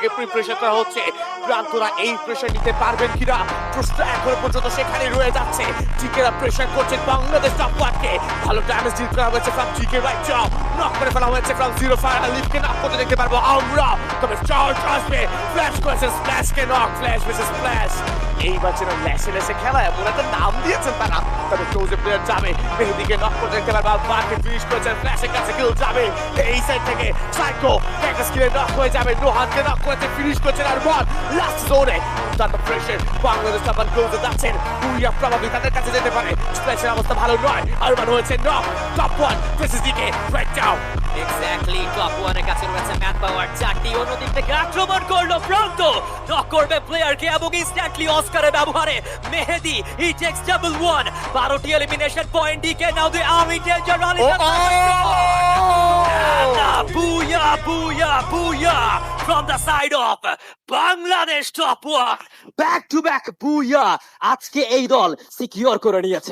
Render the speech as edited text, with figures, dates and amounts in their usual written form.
থেকে প্রিপারেশন করা হচ্ছে। প্রান্তরা এই প্রেশার নিতে পারবেন কিনা প্রশ্ন এখনো পর্যন্ত সেখানে রয়ে যাচ্ছে। জিকেরা প্রেশার করছেন বাংলাদেশ টপ ওয়ানকে। ভালো ড্যামেজ ডিল করা হয়েছে from GK right job, knock করে ফেলা হয়েছে ফ্রম জিরো ফায়ার। লিফকে নক করতে দেখতে পারবো আমরা, তবে চার্জ আসবে। ফ্ল্যাশ করেছে স্প্ল্যাশকে নক, ফ্ল্যাশ ভার্সেস স্প্ল্যাশ। এইবার যেন লেসে লেসে খেলা এমন একটা নাম দিয়েছেন তারা, তবে চৌজে প্লেয়ার যাবে। মেহেদিকে নক করে দেখতে পারবো, বারকে ফিনিশ করেছেন, ফ্ল্যাশের কাছে কিল যাবে এই সাইড থেকে। সাইকো একটা স্কিলে নক হয়ে যাবে, রোহানকে নক করেছে, ফিনিশ করেছেন আর বল লাস্ট জোনে। তার প্রেশার বাংলাদেশ আবার ক্লোজে যাচ্ছেন। উইয়া প্রবাবলি তাদের কাছে যেতে পারে। স্প্ল্যাশের অবস্থা ভালো নয়, আর মান হয়েছে নক। টপ ওয়ান ভার্সেস দিকে রাইট ডাউন। এক্স্যাক্টলি, টপ ওয়ানের কাছে রয়েছে ম্যান পাওয়ার। চারটি অন্যদিক থেকে আক্রমণ করলো প্রান্ত, নক করবে প্লেয়ারকে এবং ইনস্ট্যান্টলি অস্কারের ব্যবহারে Mehedi he takes double one. 12টি এলিমিনেশন পয়েন্ট ডিকে নাও দে আর্মি ডেঞ্জার রালি। বুয়া বুয়া বুয়া from the side of বাংলাদেশ টপ ওয়ান। ব্যাক টু ব্যাক বুয়া আজকে এই দল সিকিউর করে নিয়েছে।